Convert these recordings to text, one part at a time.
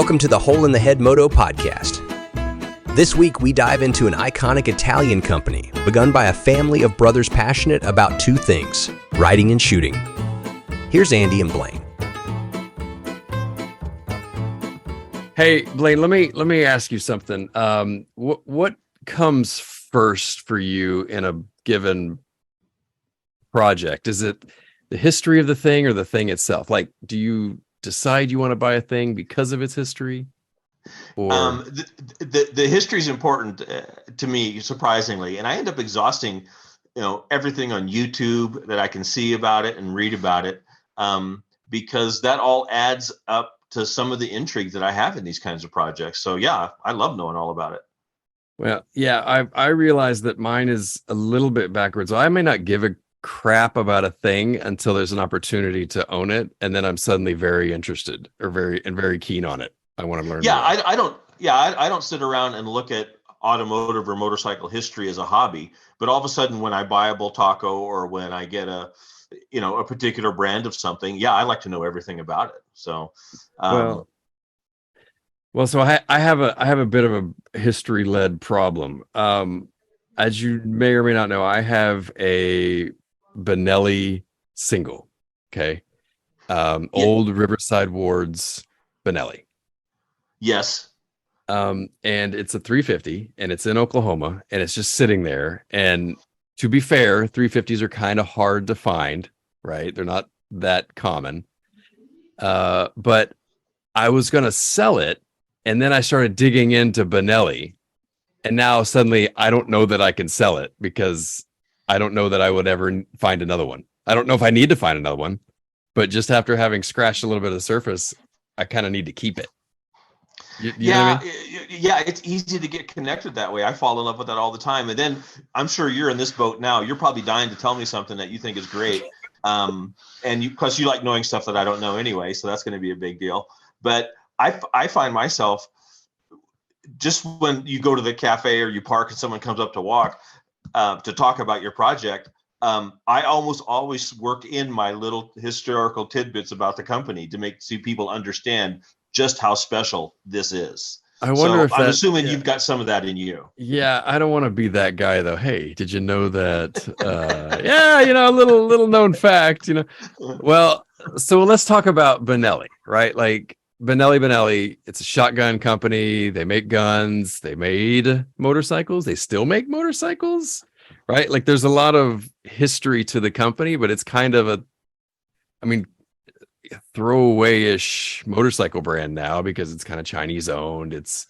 Welcome to the Hole in the Head Moto podcast. This week we dive into an iconic Italian company begun by a family of brothers passionate about two things, riding and shooting. Here's Andy and Blaine. Hey, Blaine, let me ask you something. What comes first for you in a given project? Is it the history of the thing or the thing itself? Like, do you decide you want to buy a thing because of its history? Or the history is important to me, surprisingly, and I end up exhausting, everything on YouTube that I can see about it and read about it, because that all adds up to some of the intrigue that I have in these kinds of projects. So yeah, I love knowing all about it. Well, yeah, I realize that mine is a little bit backwards. I may not give a crap about a thing until there's an opportunity to own it, and then I'm suddenly very interested or very keen on it. I want to learn. Yeah, more. I don't sit around and look at automotive or motorcycle history as a hobby, but all of a sudden when I buy a Bultaco or when I get a particular brand of something, yeah, I like to know everything about it. So so I have a bit of a history-led problem. As you may or may not know, I have a Benelli single. Okay. Old Riverside Wards Benelli. Yes. And it's a 350 and it's in Oklahoma and it's just sitting there. And to be fair, 350s are kind of hard to find, right? They're not that common. But I was going to sell it. And then I started digging into Benelli. And now suddenly I don't know that I can sell it because I don't know that I would ever find another one. I don't know if I need to find another one, but just after having scratched a little bit of the surface, I kind of need to keep it. You know what I mean? Yeah, it's easy to get connected that way. I fall in love with that all the time. And then I'm sure you're in this boat now. You're probably dying to tell me something that you think is great. Plus you like knowing stuff that I don't know anyway. So that's going to be a big deal. But I find myself, just when you go to the cafe or you park and someone comes up to walk to talk about your project, I almost always work in my little historical tidbits about the company to see people understand just how special this is. I wonder if I'm assuming you've got some of that in you. Yeah, I don't want to be that guy though. Hey, did you know that? A little known fact. Well, so let's talk about Benelli, right? Like Benelli, it's a shotgun company. They make guns. They made motorcycles. They still make motorcycles, right? Like there's a lot of history to the company, but it's kind of throwaway-ish motorcycle brand now because it's kind of Chinese owned. It's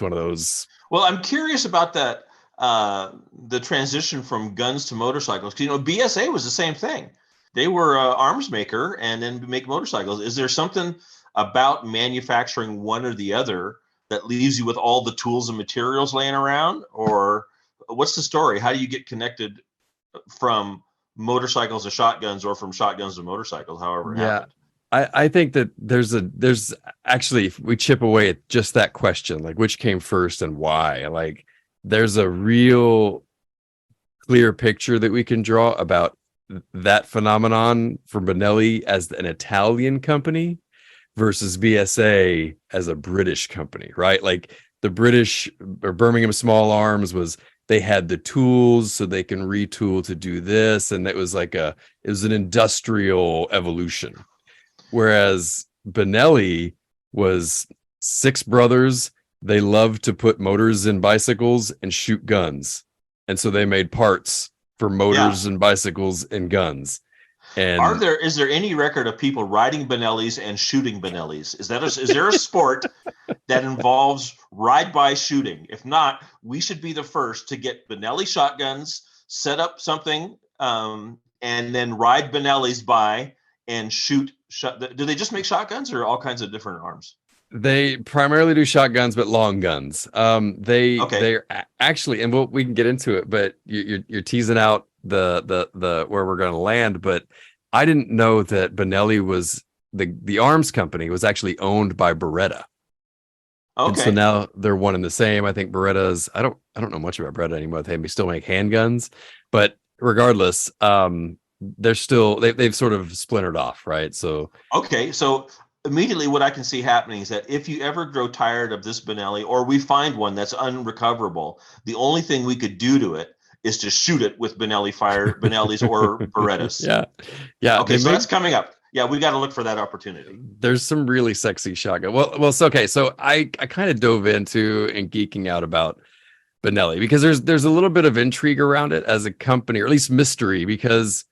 one of those. Well, I'm curious about that, the transition from guns to motorcycles. BSA was the same thing. They were an arms maker and then make motorcycles. Is there something about manufacturing one or the other that leaves you with all the tools and materials laying around? Or what's the story? How do you get connected from motorcycles to shotguns or from shotguns to motorcycles, however it happened? I think that there's actually, if we chip away at just that question, like which came first and why, like there's a real clear picture that we can draw about that phenomenon from Benelli as an Italian company versus BSA as a British company, right? Like the British or Birmingham Small Arms they had the tools so they can retool to do this. And it was it was an industrial evolution. Whereas Benelli was 6 brothers. They loved to put motors in bicycles and shoot guns. And so they made parts for motors and bicycles and guns. And is there any record of people riding Benellis and shooting Benellis? Is there a sport that involves ride-by shooting? If not, we should be the first to get Benelli shotguns, set up something, and then ride Benellis by and shoot. Do they just make shotguns or all kinds of different arms? They primarily do shotguns, but long guns. They're actually, and we can get into it, but you're teasing out the where we're going to land. But I didn't know that Benelli was the arms company was actually owned by Beretta. Okay. And so now they're one and the same. I think Beretta's. I don't know much about Beretta anymore. They still make handguns, but regardless, they're still they've sort of splintered off, right? So okay, so immediately what I can see happening is that if you ever grow tired of this Benelli, or we find one that's unrecoverable, the only thing we could do to it is to shoot it with Benellis or Berettas. Yeah. Yeah. Okay, so that's coming up. Yeah, we got to look for that opportunity. There's some really sexy shotgun. So okay. So I kind of dove into and geeking out about Benelli because there's a little bit of intrigue around it as a company, or at least mystery, because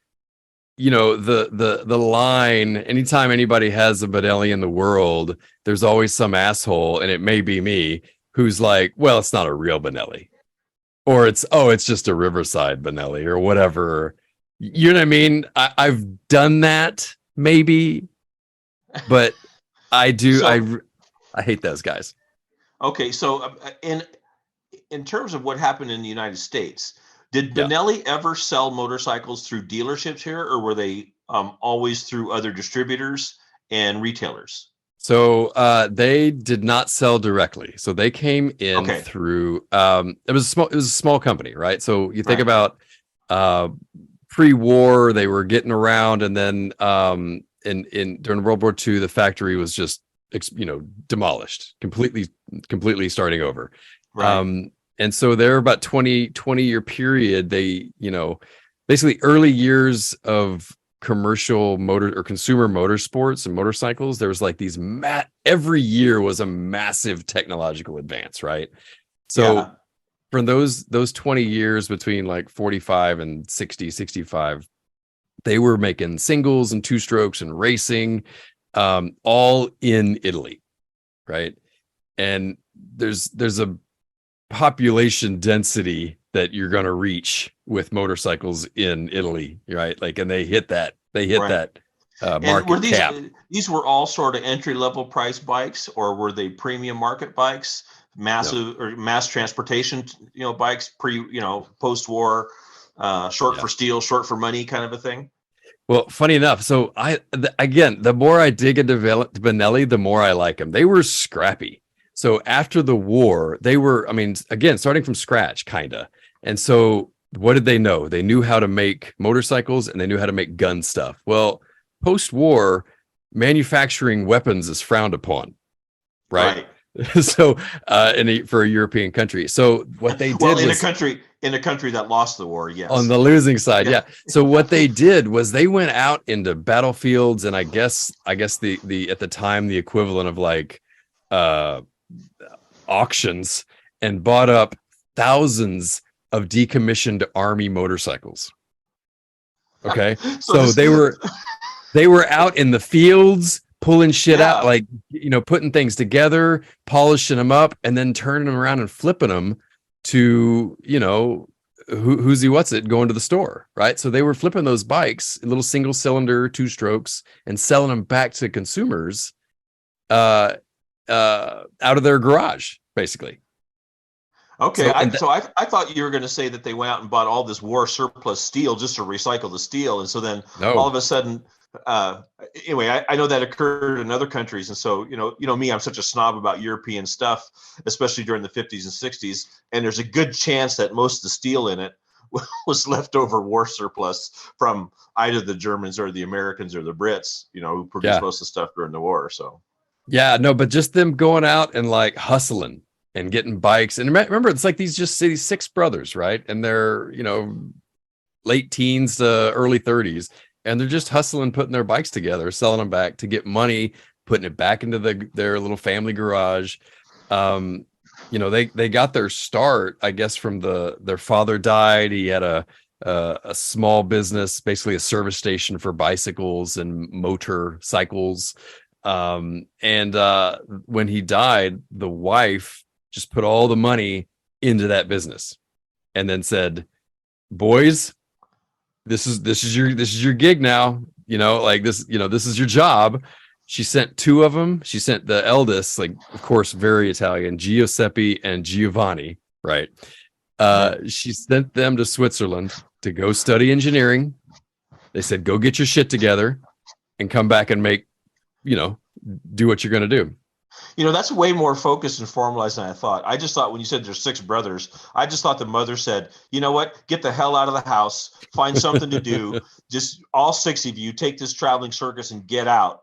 the line, anytime anybody has a Benelli in the world, there's always some asshole, and it may be me, who's like, well, it's not a real Benelli, or it's just a Riverside Benelli or whatever. You know what I mean? I've done that maybe, but I do. So, I hate those guys. Okay, so in terms of what happened in the United States, did Benelli ever sell motorcycles through dealerships here, or were they always through other distributors and retailers? So they did not sell directly. So they came in through it was a small company, right? So you think about pre-war, they were getting around, and then in during World War II, the factory was just demolished, completely starting over. Right. And so they're about 20 year period. They, basically early years of commercial motor or consumer motorsports and motorcycles. There was like these every year was a massive technological advance, right? So for those 20 years between like 45 and 65, they were making singles and two strokes and racing, all in Italy, right? And there's a population density that you're going to reach with motorcycles in Italy, right? Like, and they hit that market cap. These were all sort of entry level price bikes, or were they premium market bikes, or mass transportation, bikes post war, short for steel, short for money kind of a thing? Well, funny enough, so again, the more I dig into Benelli, the more I like them. They were scrappy. So after the war, they were, again, starting from scratch, kind of. And so what did they know? They knew how to make motorcycles and they knew how to make gun stuff. Well, post-war, manufacturing weapons is frowned upon, right? So for a European country. So what they did in a country that lost the war, yes. On the losing side, yeah. So what they did was they went out into battlefields, and I guess the at the time the equivalent of like auctions, and bought up thousands of decommissioned army motorcycles. Okay, so they were out in the fields pulling shit out, like putting things together, polishing them up, and then turning them around and flipping them to going to the store, right? So they were flipping those bikes, little single cylinder, two strokes, and selling them back to consumers out of their garage, basically. Okay, so I thought you were going to say that they went out and bought all this war surplus steel just to recycle the steel, and so then all of a sudden, anyway, I know that occurred in other countries, and so me, I'm such a snob about European stuff, especially during the 50s and 60s, and there's a good chance that most of the steel in it was leftover war surplus from either the Germans or the Americans or the Brits, who produced most of the stuff during the war. So. Yeah, no, but just them going out and like hustling and getting bikes. And remember, it's like these six brothers, right? And they're, late teens to early 30s. And they're just hustling, putting their bikes together, selling them back to get money, putting it back into their little family garage. They got their start, I guess, from their father died. He had a small business, basically a service station for bicycles and motorcycles. When he died, the wife just put all the money into that business and then said, boys, this is your gig now, this is your job. She sent two of them. She sent the eldest, like, of course, very Italian, Giuseppe and Giovanni, right? She sent them to Switzerland to go study engineering. They said, go get your shit together and come back and make, do what you're going to do. That's way more focused and formalized than I thought. I just thought when you said there's six brothers, I just thought the mother said, you know what, get the hell out of the house, find something to do. Just all six of you take this traveling circus and get out.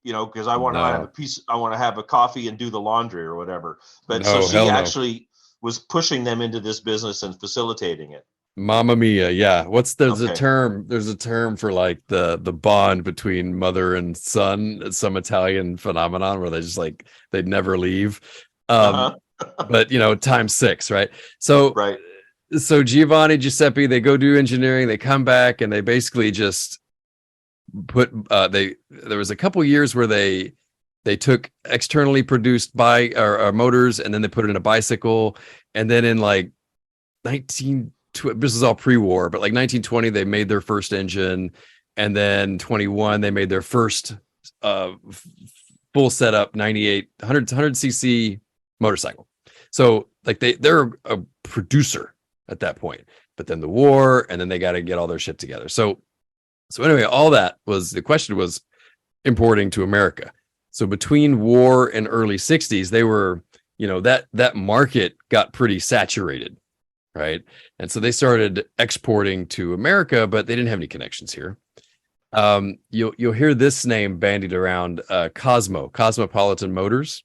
because I want to have I want to have a coffee and do the laundry or whatever. But so No, she hell no. actually was pushing them into this business and facilitating it. Mamma mia, yeah. There's a Okay. term for like the bond between mother and son. It's some Italian phenomenon where they just like they'd never leave. Uh-huh. But times 6, right? So Right. so Giovanni, Giuseppe, they go do engineering, they come back and they basically just put there was a couple years where they took externally produced or motors and then they put it in a bicycle, and then in like this is all pre-war, but like 1920 they made their first engine, and then 21 they made their first full setup 100cc motorcycle. So like they're a producer at that point, but then the war, and then they got to get all their shit together. So anyway, all that was the question was importing to America. So between war and early 60s, they were, that market got pretty saturated, right? And so they started exporting to America, but they didn't have any connections here. You'll hear this name bandied around, Cosmopolitan Motors.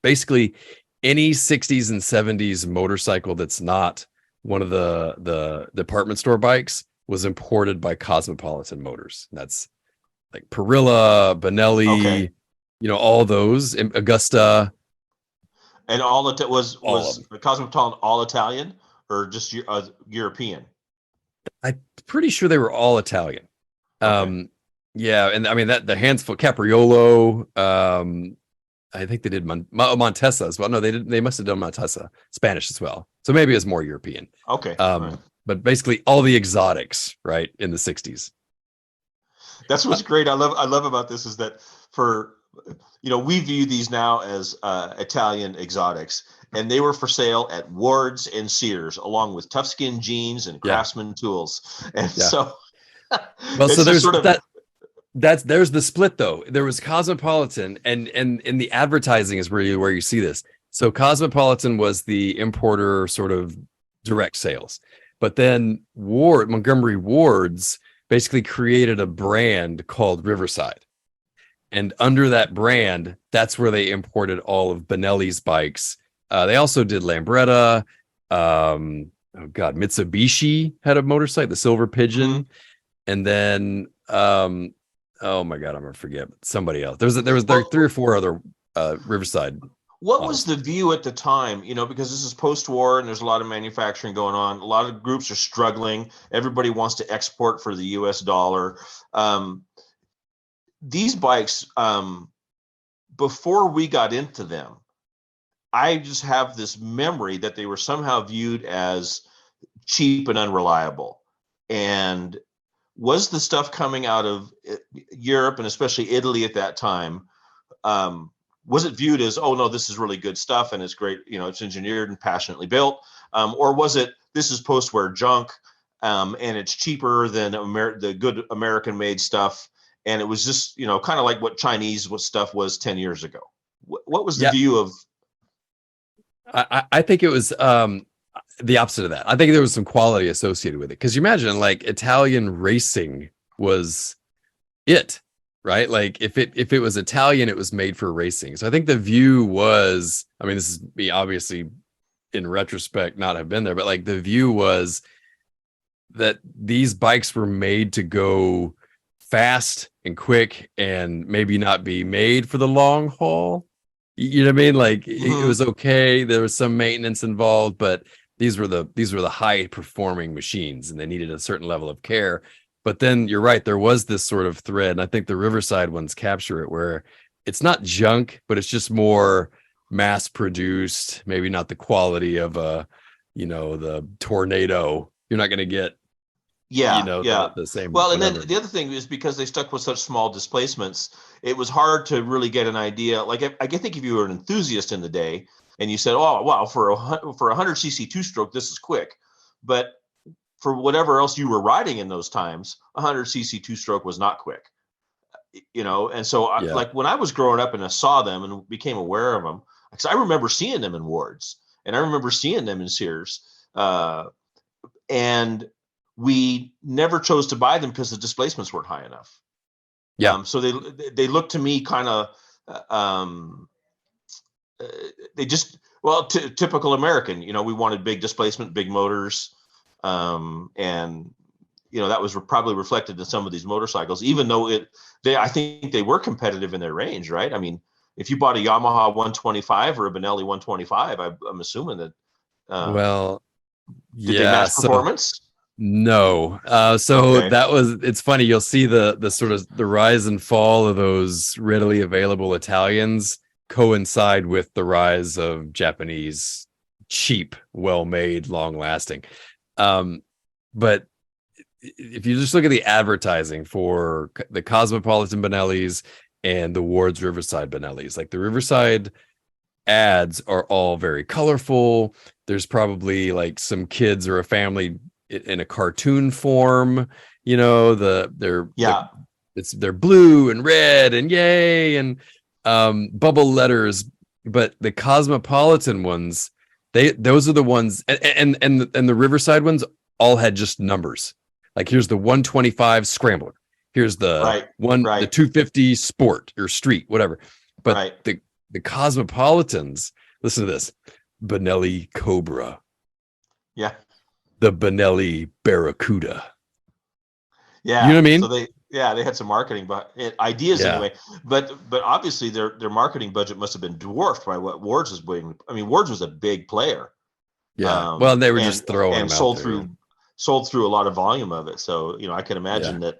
Basically, any 60s and 70s motorcycle that's not one of the department store bikes was imported by Cosmopolitan Motors. That's like Perilla, Benelli, all those, Augusta. And all it was Cosmopolitan all Italian or just European? I'm pretty sure they were all Italian. Okay. Yeah, and I mean that the Hansful Capriolo. I think they did Montesa as well. No, they did. They must have done Montesa, Spanish as well. So maybe it's more European. Okay. Right. But basically all the exotics, right, in the 60s. That's what's great. I love about this is that we view these now as Italian exotics, and they were for sale at Wards and Sears, along with Toughskin jeans and Craftsman tools. And so, well, so there's there's the split though. There was Cosmopolitan, and in the advertising is where you see this. So Cosmopolitan was the importer, sort of direct sales, but then Montgomery Wards basically created a brand called Riverside. And under that brand, that's where they imported all of Benelli's bikes. They also did Lambretta. Mitsubishi had a motorcycle, the Silver Pigeon. Mm-hmm. And then, oh my God, I'm going to forget somebody else. There was 3 or 4 other Riverside. What was the view at the time? Because this is post-war and there's a lot of manufacturing going on. A lot of groups are struggling. Everybody wants to export for the US dollar. These bikes, before we got into them, I just have this memory that they were somehow viewed as cheap and unreliable. And was the stuff coming out of Europe and especially Italy at that time, was it viewed as, oh no, this is really good stuff and it's great, it's engineered and passionately built, or was it, this is post-war junk, and it's cheaper than the good American-made stuff, and it was just kind of like what Chinese stuff was 10 years ago? What was the view of? I think it was the opposite of that. I think there was some quality associated with it, because you imagine like Italian racing was it. Right? Like if it was Italian, it was made for racing. So I think the view was, I mean, this is me obviously in retrospect not have been there, but like the view was that these bikes were made to go fast and quick and maybe not be made for the long haul. You know what I mean? Like it was okay. There was some maintenance involved, but these were the high performing machines and they needed a certain level of care. But then you're right, there was this sort of thread, and I think the Riverside ones capture it, where it's not junk, but it's just more mass produced, maybe not the quality of the Tornado. You're not going to get the same. Well, and then the other thing is because they stuck with such small displacements, it was hard to really get an idea. Like I think if you were an enthusiast in the day and you said, oh wow, for a 100cc 2-stroke, this is quick, but for whatever else you were riding in those times, 100cc 2-stroke was not quick, and so like when I was growing up and I saw them and became aware of them, because I remember seeing them in Wards and I remember seeing them in Sears, and we never chose to buy them because the displacements weren't high enough. Yeah. So they look to me kind of they just typical American. We wanted big displacement, big motors, and that was probably reflected in some of these motorcycles. Even though I think they were competitive in their range, right? I mean, if you bought a Yamaha 125 or a Benelli 125, I'm assuming that. Well, Did they yeah. match So performance? no. So Okay. that was, it's funny. You'll see the sort of the rise and fall of those readily available Italians coincide with the rise of Japanese cheap, well-made, long-lasting. But if you just look at the advertising for the Cosmopolitan Benellis and the Wards-Riverside Benellis, like the Riverside ads are all very colorful. There's probably like some kids or a family in a cartoon form, they're blue and red and yay and bubble letters. But the Cosmopolitan ones, those are the ones, and the Riverside ones all had just numbers. Like here's the 125 Scrambler, here's the the 250 Sport or Street, whatever. But the Cosmopolitans, listen to this: Benelli Cobra, the Benelli Barracuda. Yeah, you know what I mean? So they had some marketing ideas anyway, but obviously their marketing budget must have been dwarfed by what Wards was doing. I mean, Wards was a big player. Yeah, well, they were just throwing and them sold through a lot of volume of it. So I can imagine that.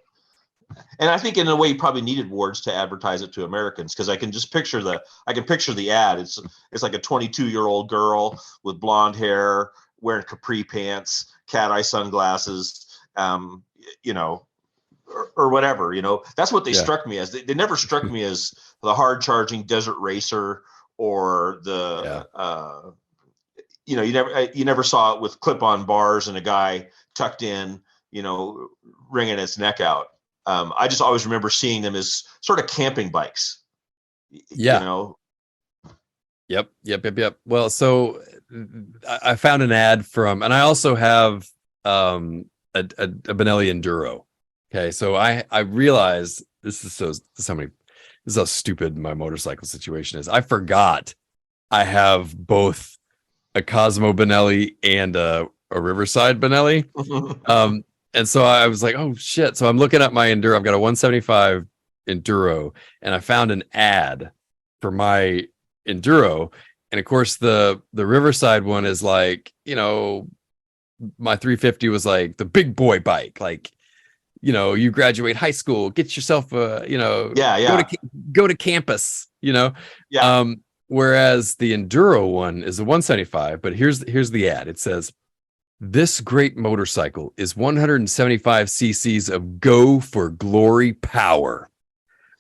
And I think in a way you probably needed Wards to advertise it to Americans, because I can picture the ad. It's like a 22-year-old girl with blonde hair wearing capri pants, cat eye sunglasses, or whatever. That's what they struck me as. They never struck me as the hard charging desert racer or the you never saw it with clip on bars and a guy tucked in, wringing his neck out. I just always remember seeing them as sort of camping bikes. Yep. Well, so I found an ad from, and I also have a Benelli Enduro. Okay, so I realized this is how stupid my motorcycle situation is. I forgot I have both a Cosmo Benelli and a Riverside Benelli. And so I was like, oh shit. So I'm looking at my Enduro. I've got a 175 Enduro, and I found an ad for my Enduro. And of course the Riverside one is like, my 350 was like the big boy bike. Like, you graduate high school, get yourself a, go to campus, whereas the Enduro one is a 175. But here's the ad. It says, "This great motorcycle is 175 cc's of go for glory power.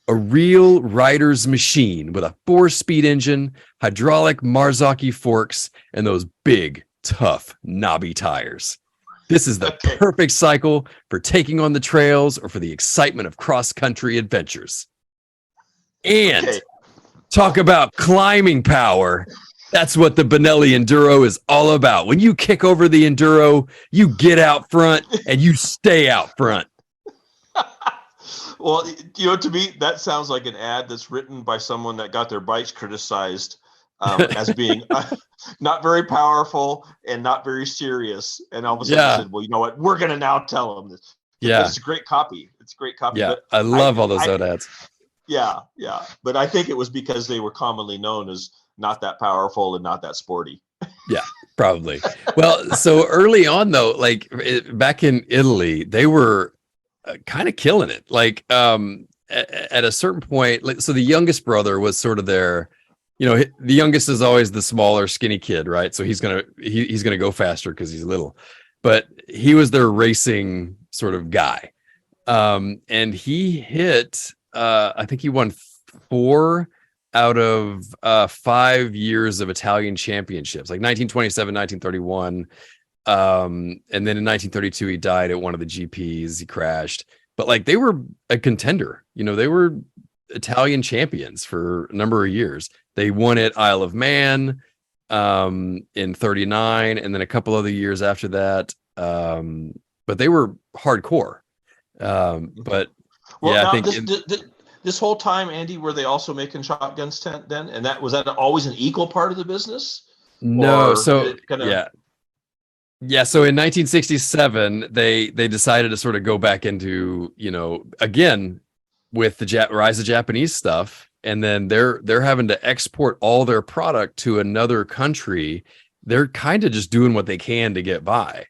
A real rider's machine with a 4-speed engine, hydraulic Marzocchi forks, and those big, tough, knobby tires. This is the perfect cycle for taking on the trails or for the excitement of cross-country adventures. And talk about climbing power. That's what the Benelli Enduro is all about. When you kick over the Enduro, you get out front and you stay out front." Well, to me, that sounds like an ad that's written by someone that got their bikes criticized as being not very powerful and not very serious. And all of a sudden said, well, you know what? We're going to now tell them this. Yeah. It's great copy. It's great copy. Yeah, But I love all those ads. Yeah. But I think it was because they were commonly known as not that powerful and not that sporty. Yeah, probably. Well, so early on though, like back in Italy, they were kind of killing it. Like at a certain point, like, so the youngest brother was sort of their, the youngest is always the smaller, skinny kid, right? So he's gonna go faster because he's little, but he was their racing sort of guy, and he hit. I think he won 4 out of 5 years of Italian championships, like 1927, 1931. And then in 1932, he died at one of the GPs. He crashed, but like they were a contender. They were Italian champions for a number of years. They won at Isle of Man in 39, and then a couple other years after that. But they were hardcore. But Well, Yeah, I now think this whole time, Andy, were they also making shotguns then? And was that always an equal part of the business? no. Or did So it kind of? yeah, yeah. So in 1967, they decided to sort of go back into, again with the rise of Japanese stuff, and then they're having to export all their product to another country. They're kind of just doing what they can to get by.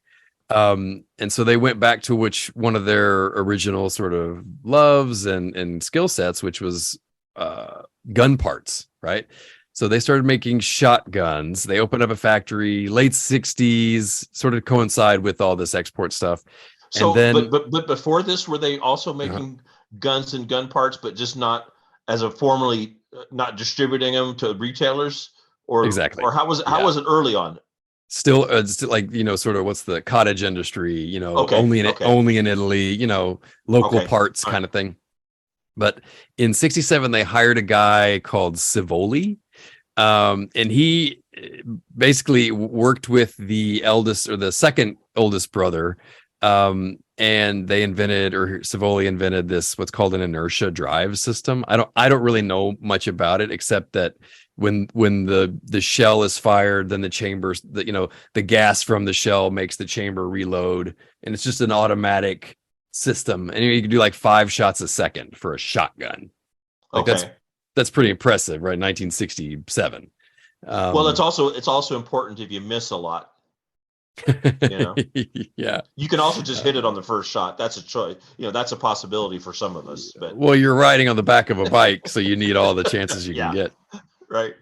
And so they went back to which one of their original sort of loves and skill sets, which was gun parts, right? So they started making shotguns. They opened up a factory late 60s, sort of coincide with all this export stuff. So, And then but before this, were they also making guns and gun parts, but just not as a formally not distributing them to retailers, exactly. or how was it? How was it early on? Still, like, sort of what's the cottage industry, Okay, only in Italy, local Okay, parts all kind of thing. But in 67, they hired a guy called Civoli. And he basically worked with the eldest or the second oldest brother. And they invented, or Civoli invented, this what's called an inertia drive system. I don't really know much about it, except that when the shell is fired, then the chambers, the gas from the shell makes the chamber reload, and it's just an automatic system, and you can do like 5 shots a second for a shotgun. Like Okay. that's pretty impressive, right? 1967. Well, it's also important if you miss a lot. Yeah. You can also just hit it on the first shot. That's a choice. That's a possibility for some of us. But well, you're riding on the back of a bike, so you need all the chances you can get. Right.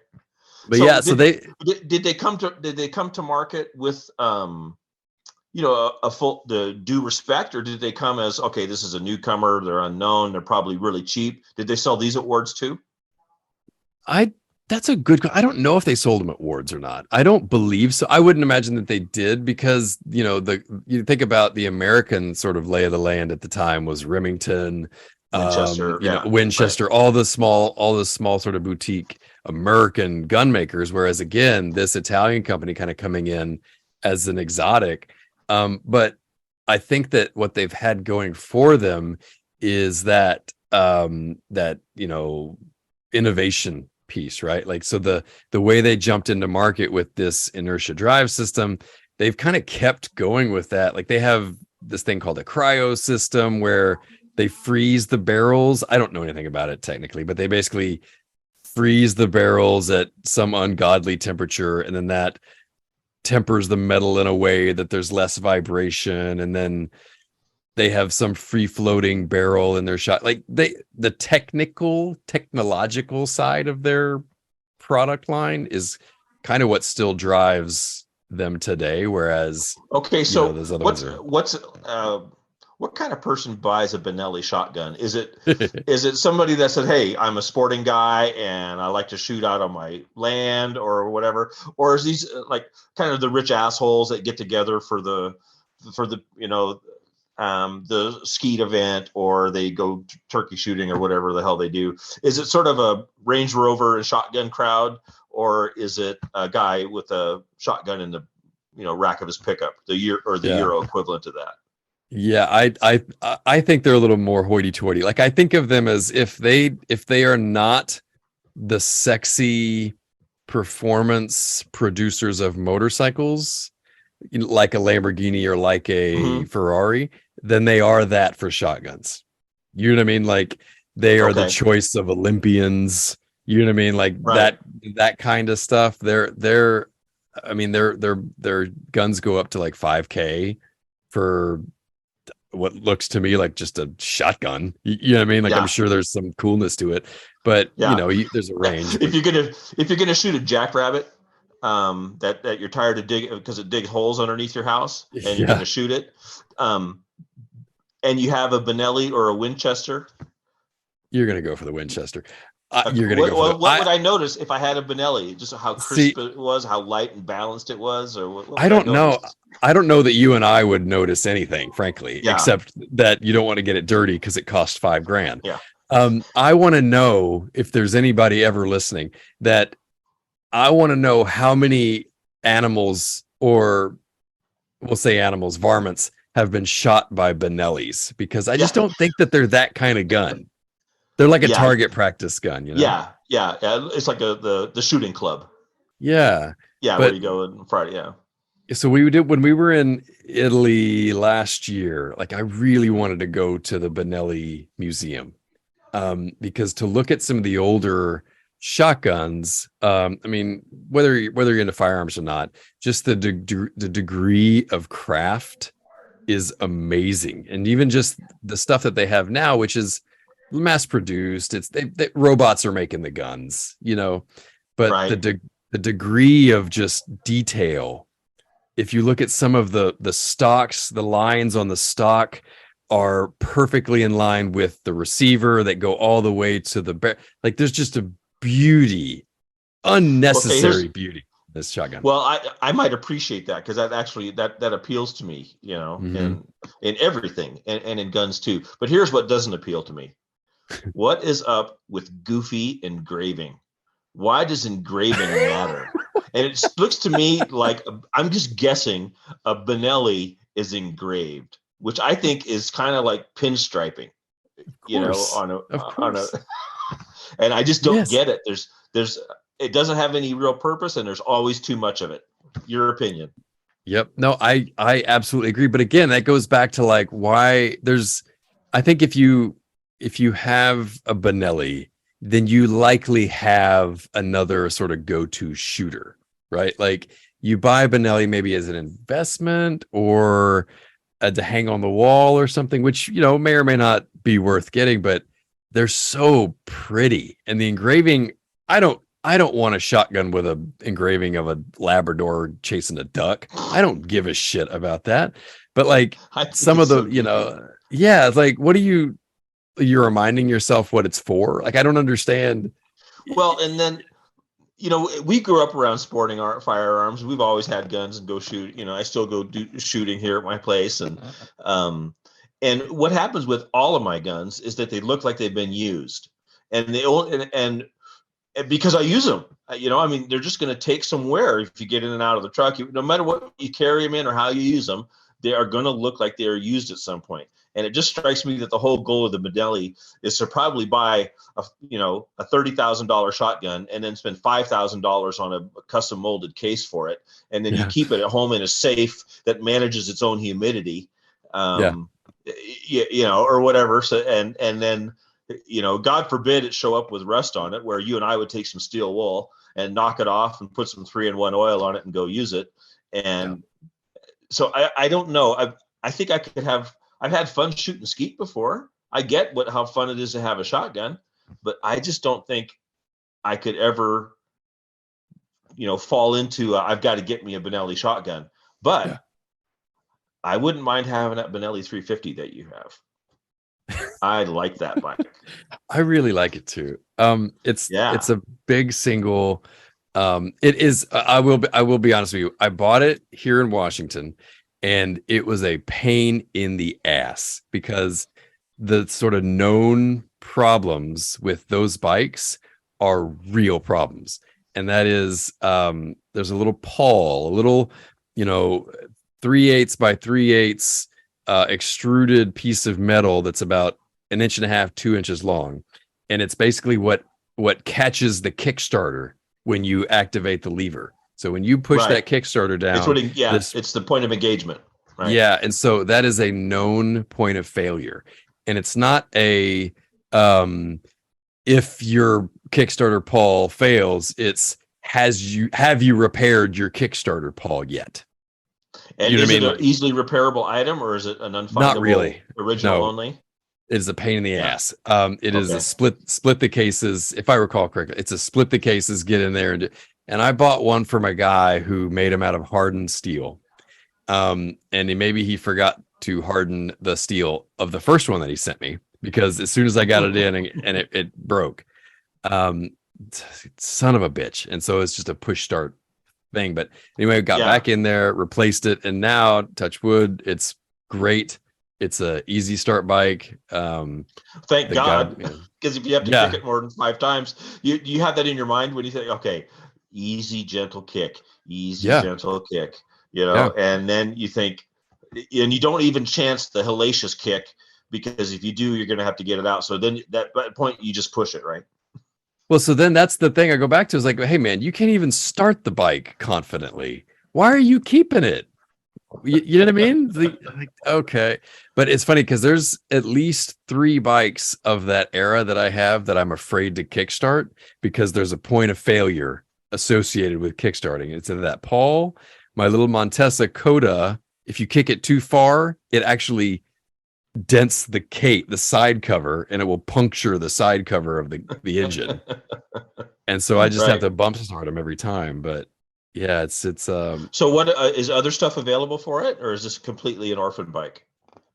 But so did they come to market with a full the due respect, or did they come as, okay, this is a newcomer, they're unknown, they're probably really cheap? Did they sell these at Wards too? That's a good. I don't know if they sold them at Wards or not. I don't believe so. I wouldn't imagine that they did, because you think about the American sort of lay of the land at the time was Remington, Winchester, Winchester, right. all the small sort of boutique American gun makers. Whereas again, this Italian company kind of coming in as an exotic. But I think that what they've had going for them is that innovation piece, right? Like, so the way they jumped into market with this inertia drive system, they've kind of kept going with that. Like, they have this thing called a cryo system where they freeze the barrels. I don't know anything about it technically, but they basically freeze the barrels at some ungodly temperature, and then that tempers the metal in a way that there's less vibration, and then they have some free floating barrel in their shot. Like, the technological side of their product line is kind of what still drives them today. Whereas, okay, so those other ones are... what kind of person buys a Benelli shotgun? Is it somebody that said, hey, I'm a sporting guy and I like to shoot out on my land or whatever? Or is these like kind of the rich assholes that get together for the skeet event, or they go turkey shooting or whatever the hell they do? Is it sort of a Range Rover and shotgun crowd, or is it a guy with a shotgun in the rack of his pickup, the Euro equivalent to that? Yeah, I think they're a little more hoity-toity. Like, I think of them as, if they are not the sexy performance producers of motorcycles, like a Lamborghini or like a Ferrari, then they are that for shotguns. You know what I mean? Like, they are the choice of Olympians. You know what I mean? Like, right. that kind of stuff. Their guns go up to like 5K for what looks to me like just a shotgun. You know what I mean? Like, I'm sure there's some coolness to it, but there's a range. If you're gonna shoot a jackrabbit, that you're tired of digging because it digs holes underneath your house, and you're gonna shoot it, and you have a Benelli or a Winchester, you're gonna go for the Winchester. What would I notice if I had a Benelli? Just how crisp it was, how light and balanced it was, or what I don't know. I don't know that you and I would notice anything, frankly, except that you don't want to get it dirty because it costs $5,000. Yeah. I want to know, if there's anybody ever listening, that I want to know how many animals, or we'll say animals, varmints, have been shot by Benellis, because I just don't think that they're that kind of gun. They're like a target practice gun, you know? Yeah. It's like the shooting club. Yeah. Yeah, but where you go on Friday, yeah. So we did when we were in Italy last year, like I really wanted to go to the Benelli Museum. Because to look at some of the older shotguns, I mean, whether you're into firearms or not, just the degree of craft is amazing. And even just the stuff that they have now, which is mass produced, it's they robots are making the guns, you know, but Right. the degree of just detail, if you look at some of the stocks, the lines on the stock are perfectly in line with the receiver that go all the way to the like there's just a beauty, unnecessary beauty in this shotgun. Well, I might appreciate that, because that actually that appeals to me, you know, in everything, and in guns too. But here's what doesn't appeal to me. What is up with goofy engraving? Why does engraving matter? And it looks to me like, I'm just guessing, a Benelli is engraved, which I think is kind of like pinstriping, you know, on a and I just don't get it. There's it doesn't have any real purpose, and there's always too much of it. Your opinion? Yep. No, I absolutely agree. But again, that goes back to like why I think if you have a Benelli, then you likely have another sort of go-to shooter, right? Like you buy Benelli maybe as an investment or to hang on the wall or something, which, you know, may or may not be worth getting, but they're so pretty. And the engraving, I don't want a shotgun with a engraving of a Labrador chasing a duck. I don't give a shit about that. But like some of the, you know, it's like, what are you're reminding yourself what it's for? Like, I don't understand. Well, and then, you know, we grew up around sporting our firearms. We've always had guns and go shoot. You know, I still go do shooting here at my place. And what happens with all of my guns is that they look like they've been used, and they only, and because I use them, you know, I mean, they're just going to take some wear if you get in and out of the truck. No matter what you carry them in or how you use them, they are going to look like they are used at some point. And it just strikes me that the whole goal of the Benelli is to probably buy a $30,000 shotgun and then spend $5,000 on a custom molded case for it, and then you keep it at home in a safe that manages its own humidity, you know, or whatever. So and then, you know, God forbid it show up with rust on it, where you and I would take some steel wool and knock it off and put some 3-in-1 oil on it and go use it. And so I don't know. I think I could have. I've had fun shooting skeet before. I get how fun it is to have a shotgun, but I just don't think I could ever, you know, fall into I've got to get me a Benelli shotgun. But I wouldn't mind having that Benelli 350 that you have. I like that bike. I really like it too. It's a big single. It is. I will be honest with you. I bought it here in Washington, and it was a pain in the ass because the sort of known problems with those bikes are real problems. And that is, there's a little pawl, a little, you know, 3/8 by 3/8 extruded piece of metal that's about 1.5 inches, 2 inches long. And it's basically what catches the Kickstarter when you activate the lever. So when you push that Kickstarter down, it's the point of engagement. Right? Yeah. And so that is a known point of failure. And it's not a, if your Kickstarter pawl fails, it's have you repaired your Kickstarter pawl yet? And is it an easily repairable item, or is it an unfindable not really. Original only? It is a pain in the ass. It is a split the cases. If I recall correctly, it's a split the cases, get in there. And I bought one for my guy who made them out of hardened steel. And maybe he forgot to harden the steel of the first one that he sent me, because as soon as I got it in and it broke, son of a bitch. And so it's just a push start thing. But anyway, got back in there, replaced it. And now, touch wood, it's great. It's a easy start bike. Thank God, because if you have to kick it more than 5 times, you have that in your mind when you think, okay, easy, gentle kick, gentle kick, you know, and then you think, and you don't even chance the hellacious kick, because if you do, you're going to have to get it out. So then at that point, you just push it, right? Well, so then that's the thing I go back to is like, hey man, you can't even start the bike confidently. Why are you keeping it? You know what I mean? Like, okay. But it's funny because there's at least 3 bikes of that era that I have that I'm afraid to kickstart because there's a point of failure associated with kickstarting. It's in that Paul, my little Montesa Coda. If you kick it too far, it actually dents the side cover, and it will puncture the side cover of the engine. And so I just have to bump start them every time. But yeah, it's So what is other stuff available for it, or is this completely an orphan bike?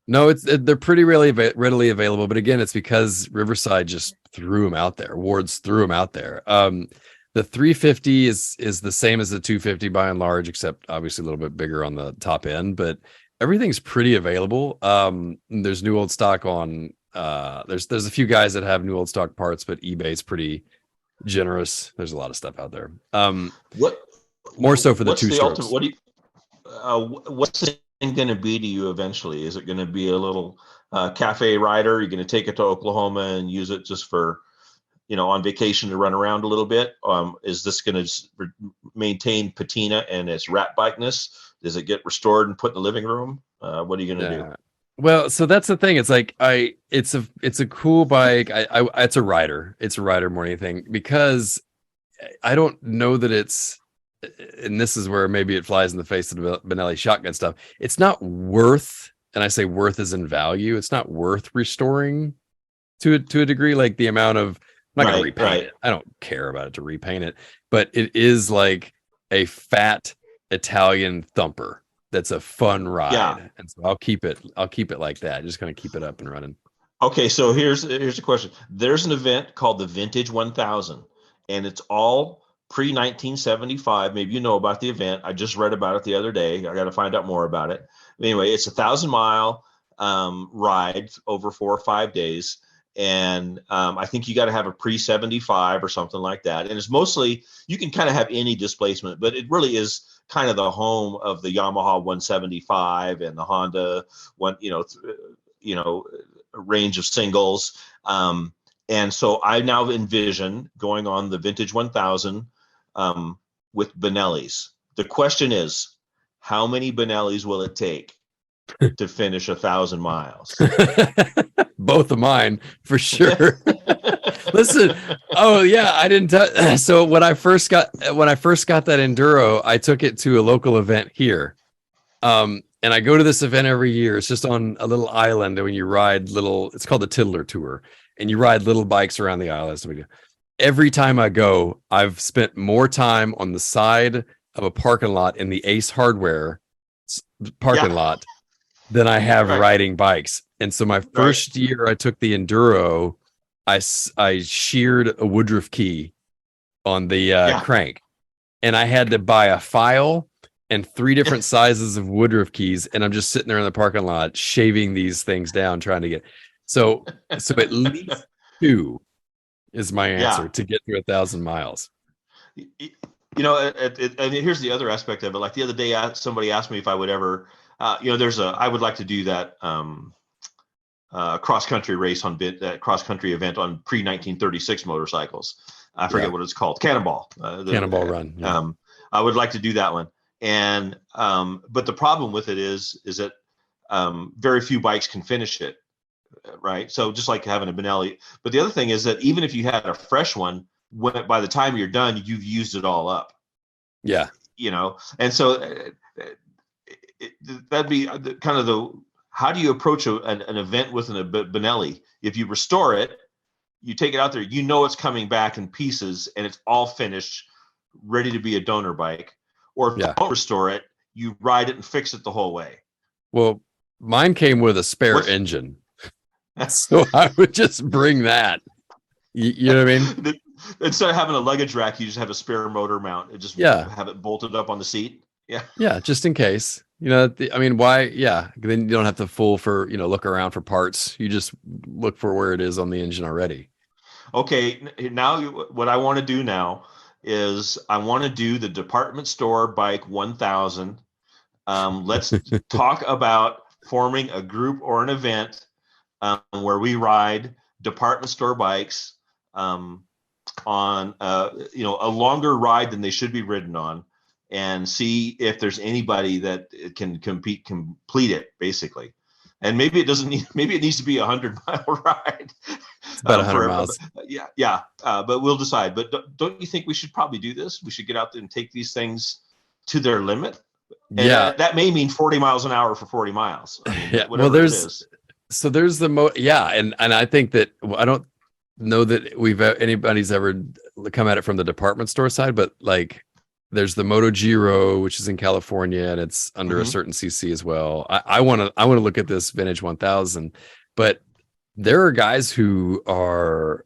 no, they're pretty readily available. But again, it's because Riverside just threw them out there. Wards threw them out there. The 350 is the same as the 250 by and large, except obviously a little bit bigger on the top end. But everything's pretty available. There's new old stock on. There's a few guys that have new old stock parts, but eBay's pretty generous. There's a lot of stuff out there. What more so for the two strokes? What do you? What's the thing going to be to you eventually? Is it going to be a little cafe rider? You're going to take it to Oklahoma and use it just for, on vacation to run around a little bit? Is this going to maintain patina and its rat bikeness? Does it get restored and put in the living room? What are you going to do? Well, so that's the thing. It's like it's a cool bike. It's a rider. It's a rider more than anything, because I don't know that it's, and this is where maybe it flies in the face of the Benelli shotgun stuff. It's not worth, and I say worth as in value. It's not worth restoring to a degree, like the amount of, I'm not going to repaint it. I don't care about it to repaint it, but it is like a fat Italian thumper. That's a fun ride. Yeah. And so I'll keep it like that. Just kind of keep it up and running. Okay. So here's the question. There's an event called the Vintage 1000, and it's all pre-1975. Maybe you know about the event. I just read about it the other day. I got to find out more about it. Anyway, it's 1,000-mile ride over 4 or 5 days. And I think you got to have a pre-75 or something like that. And it's mostly, you can kind of have any displacement, but it really is kind of the home of the Yamaha 175 and the Honda range of singles. And so I now envision going on the Vintage 1000 with Benellis. The question is, how many Benellis will it take to finish 1,000 miles? Both of mine, for sure. Listen, oh yeah, I didn't. So when I first got that Enduro, I took it to a local event here. And I go to this event every year. It's just on a little island, and when you ride it's called the Tiddler Tour, and you ride little bikes around the island. Every time I go, I've spent more time on the side of a parking lot in the Ace Hardware parking lot than I have riding bikes. And so my first year I took the Enduro, I sheared a Woodruff key on the crank, and I had to buy a file and 3 different sizes of Woodruff keys. And I'm just sitting there in the parking lot, shaving these things down, trying to get, so at least 2 is my answer to get through 1,000 miles. And here's the other aspect of it. Like the other day, somebody asked me if I would ever, I would like to do that cross-country race on that cross-country event on pre-1936 motorcycles. I forget what it's called. Cannonball. Cannonball Run. Yeah. I would like to do that one. And but the problem with it is that very few bikes can finish it. Right. So just like having a Benelli. But the other thing is that even if you had a fresh one, by the time you're done, you've used it all up. Yeah. And so that'd be kind of how do you approach an event with a Benelli? If you restore it, you take it out there, it's coming back in pieces and it's all finished, ready to be a donor bike. Or if you don't restore it, you ride it and fix it the whole way. Well, mine came with a spare engine. So I would just bring that. You know what I mean? Instead of having a luggage rack, you just have a spare motor mount. It just have it bolted up on the seat. Yeah. Yeah, just in case. Why? Yeah. Then you don't have to look around for parts. You just look for where it is on the engine already. Okay. Now what I want to do now is I want to do the department store bike 1000 Let's talk about forming a group or an event where we ride department store bikes on a longer ride than they should be ridden on, and see if there's anybody that can complete it, basically. And maybe it needs to be 100-mile ride. It's about 100 miles. Yeah. But we'll decide. But don't you think we should probably do this? We should get out there and take these things to their limit. And Yeah, that may mean 40 miles an hour for 40 miles. I mean, yeah. whatever it is. So there's and I think that I don't know that anybody's ever come at it from the department store side, but like there's the Moto Giro, which is in California, and it's under a certain CC as well. I want to look at this vintage 1000, but there are guys who are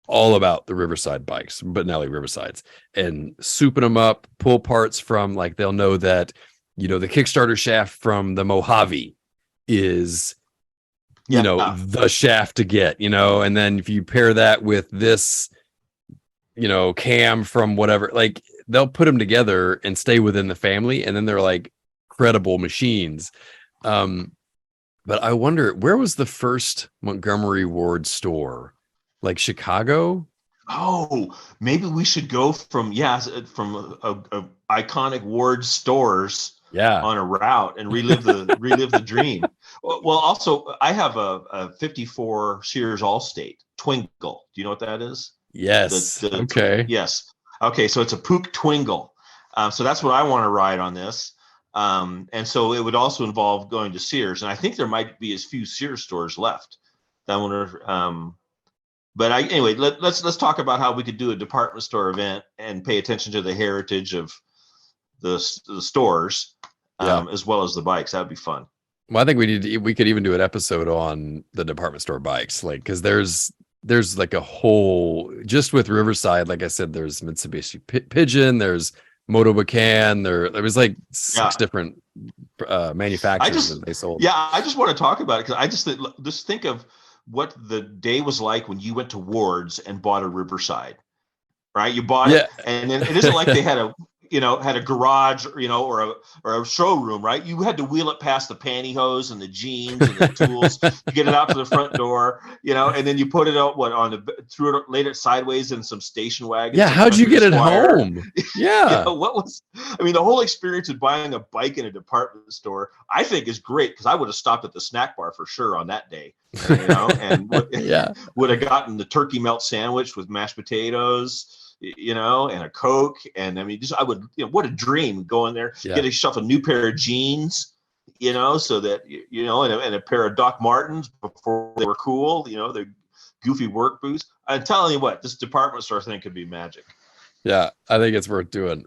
all about the Riverside bikes, Benelli Riversides, and souping them up, pull parts from, like, they'll know that, the Kickstarter shaft from the Mojave is, the shaft to get, and then if you pair that with this, cam from whatever, like, they'll put them together and stay within the family, and then they're like credible machines. But I wonder, where was the first Montgomery Ward store? Like Chicago? Oh, maybe we should go from a iconic Ward stores on a route and relive the dream. Well, also I have a 54 Sears Allstate Twingle. Do you know what that is? Yes. Okay. Yes. Okay. So it's a Pook Twingle. So that's what I want to ride on this. And so it would also involve going to Sears, and I think there might be as few Sears stores left. But anyway, let's talk about how we could do a department store event and pay attention to the heritage of the stores, as well as the bikes. That'd be fun. Well, I think we could even do an episode on the department store bikes, like, because there's like a whole, just with Riverside, like I said, there's Mitsubishi Pigeon, there's Moto Bacan, there was like 6 different manufacturers that they sold. Yeah, I just want to talk about it because just think of what the day was like when you went to Wards and bought a Riverside, right? You bought it, and then it isn't like they had a garage, or a showroom, right? You had to wheel it past the pantyhose and the jeans and the tools to get it out to the front door, and then you put it out laid it sideways in some station wagons. Yeah, how'd you get it home? Yeah. The whole experience of buying a bike in a department store, I think, is great, because I would have stopped at the snack bar for sure on that day, and would have gotten the turkey melt sandwich with mashed potatoes, and a Coke. And what a dream, go in there, get yourself a new pair of jeans, so that, and a pair of Doc Martens before they were cool, the goofy work boots. I'm telling you what, this department store thing could be magic. Yeah, I think it's worth doing.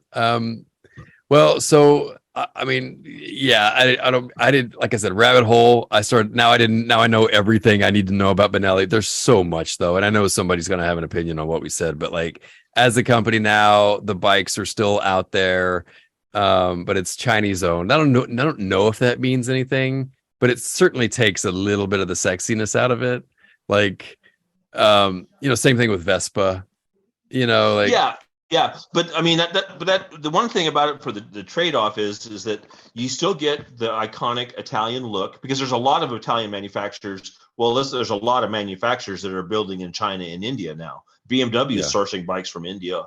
Well, so I did, like I said, rabbit hole. Now I know everything I need to know about Benelli. There's so much though, and I know somebody's going to have an opinion on what we said, but like, as a company now, the bikes are still out there, but it's Chinese owned. I don't know if that means anything, but it certainly takes a little bit of the sexiness out of it. Like, same thing with Vespa. Yeah, but the one thing about it for the trade-off is that you still get the iconic Italian look, because there's a lot of Italian manufacturers. Well, there's a lot of manufacturers that are building in China and India now. BMW is sourcing bikes from India,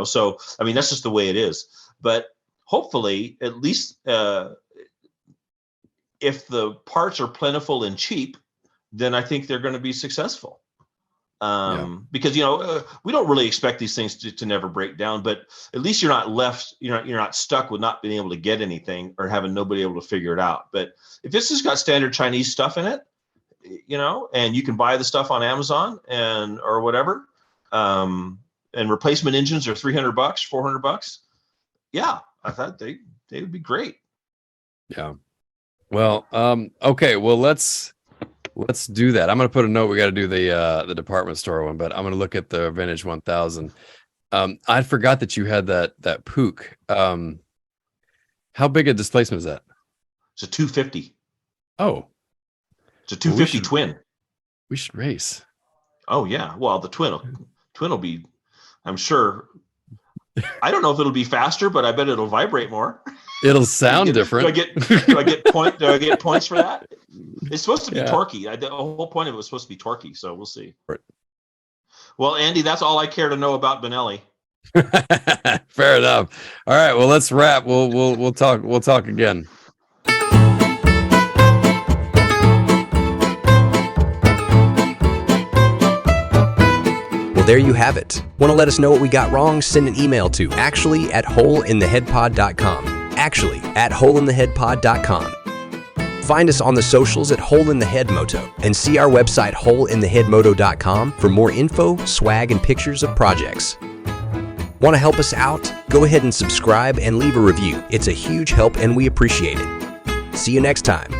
so that's just the way it is. But hopefully, at least if the parts are plentiful and cheap, then I think they're going to be successful. Because we don't really expect these things to never break down, but at least you're not stuck with not being able to get anything or having nobody able to figure it out. But if this has got standard Chinese stuff in it, and you can buy the stuff on Amazon or whatever, and replacement engines are $300, $400. Yeah, I thought they would be great. Yeah. Well, okay. Well, let's do that. I'm going to put a note. We got to do the department store one, but I'm going to look at the vintage 1000. I forgot that you had that Pook. How big a displacement is that? It's a 250. Oh, it's a 250 twin. We should race. Oh yeah. Well, the twin will be, I'm sure. I don't know if it'll be faster, but I bet it'll vibrate more. It'll sound different. Do I get points for that? It's supposed to be Yeah. torquey. The whole point of it was supposed to be torquey, so we'll see. Right. Well, Andy, that's all I care to know about Benelli. Fair enough. All right, well, let's wrap. We'll talk again. Well, there you have it. Want to let us know what we got wrong? Send an email to actually@holeintheheadpod.com. Actually@holeintheheadpod.com. Find us on the socials at Hole in the Head Moto and see our website holeintheheadmoto.com for more info, swag, and pictures of projects. Want to help us out? Go ahead and subscribe and leave a review. It's a huge help and we appreciate it. See you next time.